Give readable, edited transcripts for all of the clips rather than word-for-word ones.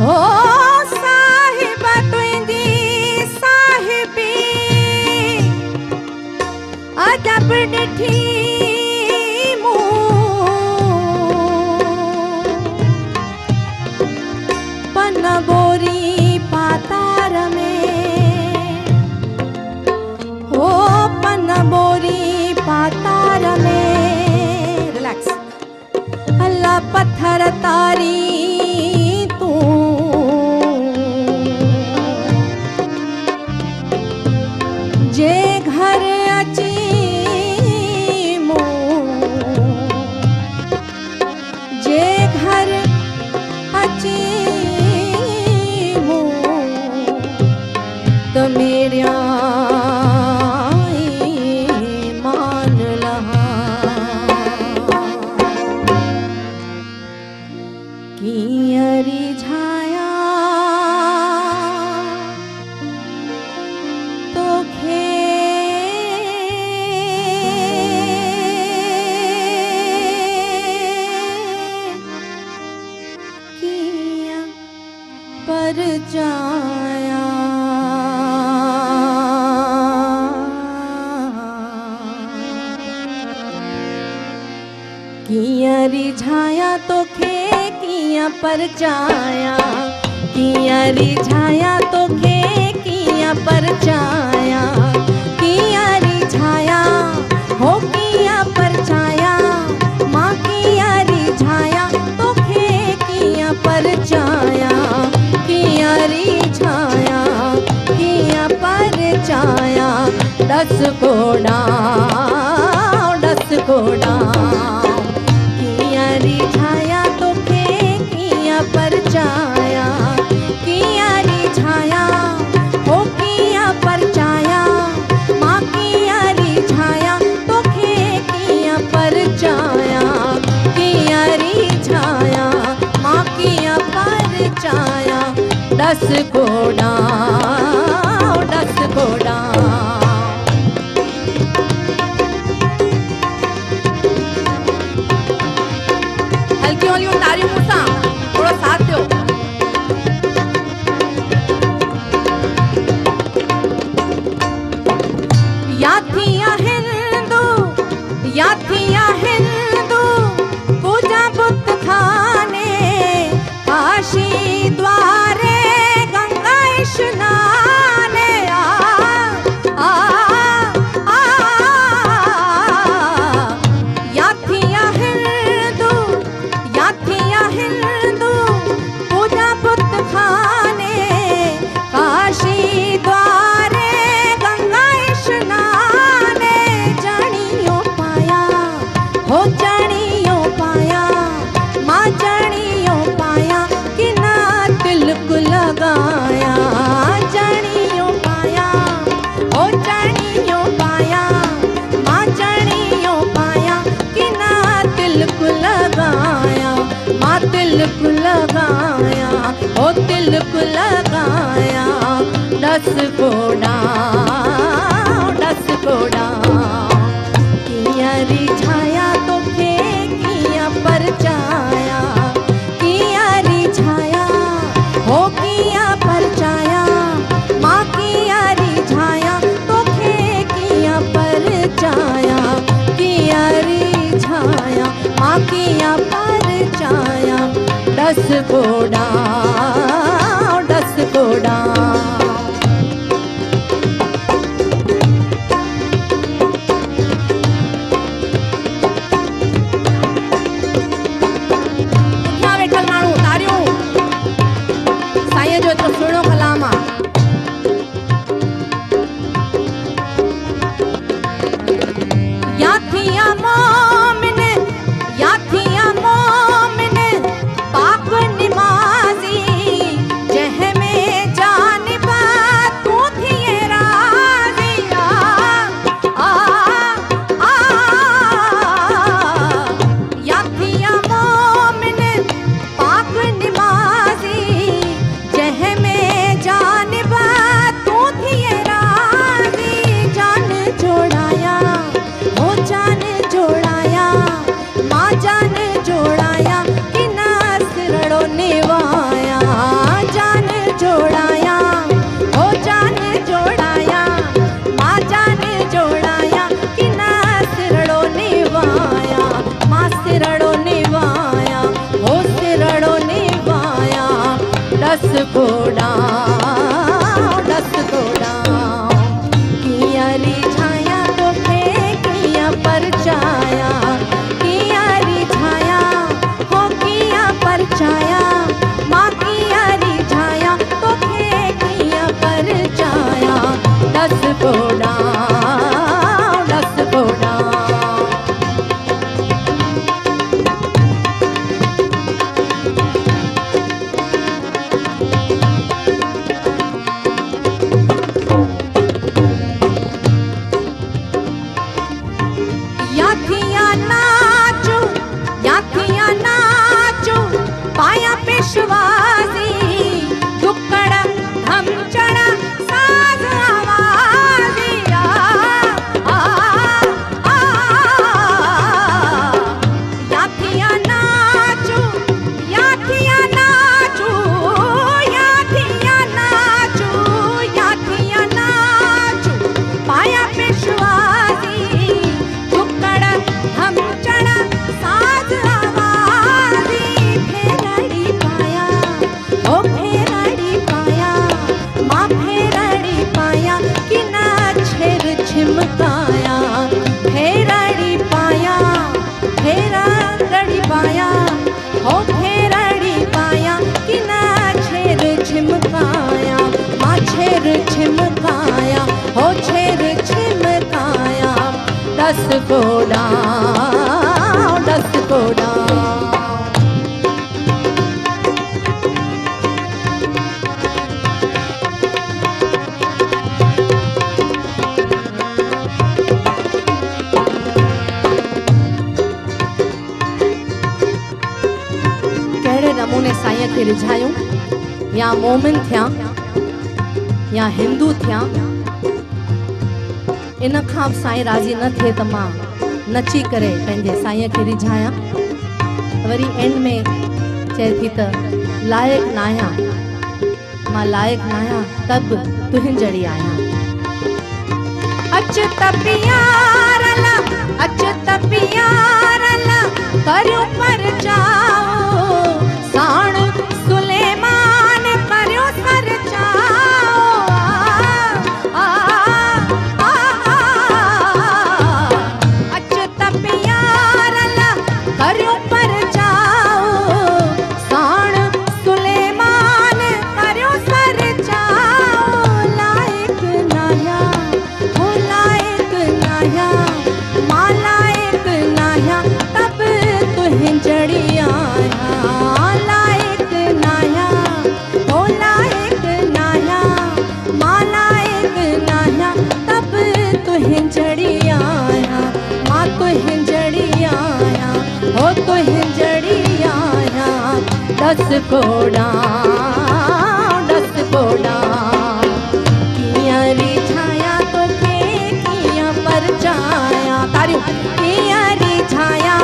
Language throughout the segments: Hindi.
हो साहिब तुंहिंजी साहिबी अजब ॾिठी मूं पन बोरी पातार में हो पन बोरी पातार में रिलैक्स अल्लाह पत्थर तारी जे घर अची जे घर अची तो मेरा मान लहा कियरी झाया पर जाया किया रिझाया तो खे किया पर जाया किया रिझाया तो खे किया पर जाया किया रिझाया हो किया पर जाया माँ किया रिझाया तो खे किया पर जाया किया रिझाया किया पर जाया 10 घोड़ा किया रिझाया तो खे किया पर जाया किया रिझाया हो किया पर जाया माँ किया रिझाया तो खे किया पर जाया किया रिझाया माँ किया पर जाया 10 घोड़ा हल्की हौली उतारी मूसा थोड़ा साथ दो याथिया हिंदू पूजा बुत खाने काशी द्वारे गंगा स्नाने याथिया हिंदू पूजा बुत खाने काशी द्वारे गंगा स्नाने जणियों पाया हो जणियों पाया माँ जणियों पाया कि ना तिलक लगाया जणियों पाया हो जणियों पाया माँ जणियों पाया कि ना तिलक लगाया माँ तिलक लगाया हो तिलक लगाया 10 घोड़ा किया रिझाया तो खे किया पर जाया किया रिझाया हो किया पर जाया माँ किया रिझाया तो खे किया पर जाया किया रिझाया माँ किया पर जाया 10 घोड़ा दस घोड़ा किया रिझाया तोखे किया परचाया, किया रिझाया हो किया परचाया, माँ किया रिझाया तोखे किया परचाया। दस घोड़ा पाया पेशवाजी दुक्कड़ धमचड़ साज आवाजी याथिया नाचू याथिया नाचू याथिया नाचू याथिया नाचू पाया पेशवाजी दुक्कड़ धमचड़ साज छिमकाया, फेरड़ी पाया फेरड़ी पाया हो फेरड़ी पाया कि ना छेर छिमकाया, माँ छेर छिमकाया हो छेर छिमकाया। दस घोड़ा नमूने साईं खे रिझायूं, या मोमिन थिया या हिंदू थिया, इन खां साईं राज़ी न थिए त मां नची करे पंहिंजे साईं खे रिझायां। वरी एंड में चए थी त लाइक़ न आहियां, मां लाइक़ न आहियां तब तुंहिंजड़ी आहियां। अच त पियारला करियो पर जाओ साण सुलेमान करियो सर जाओ। अच त पियारला करियो पर जाओ साण सुलेमान करियो सर जाओ। लाइक़ नाया हो लाइक़ नाया मां लाइक़ नाया तब तुंहिंजड़ी आया। लाइक़ नाया हो लाइक़ नाया मां लाइक़ नाया तब तुंहिंजड़ी आया। मां तुंहिंजड़ी आया हो तुंहिंजड़ी आया। दस घोड़ा किया रिझाया तोखे किया परचाया। तारियूं किया रिझाया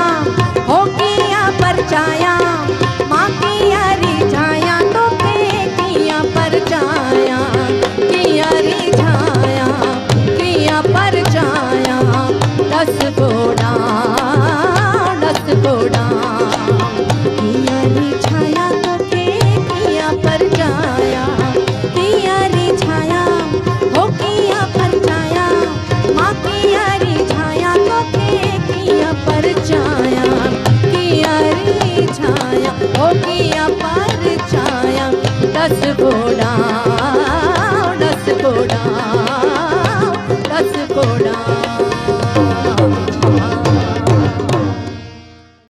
हो किया परचाया, मां किया रिझाया तोखे किया परचाया। किया रिझाया किया परचाया। दस घोड़ा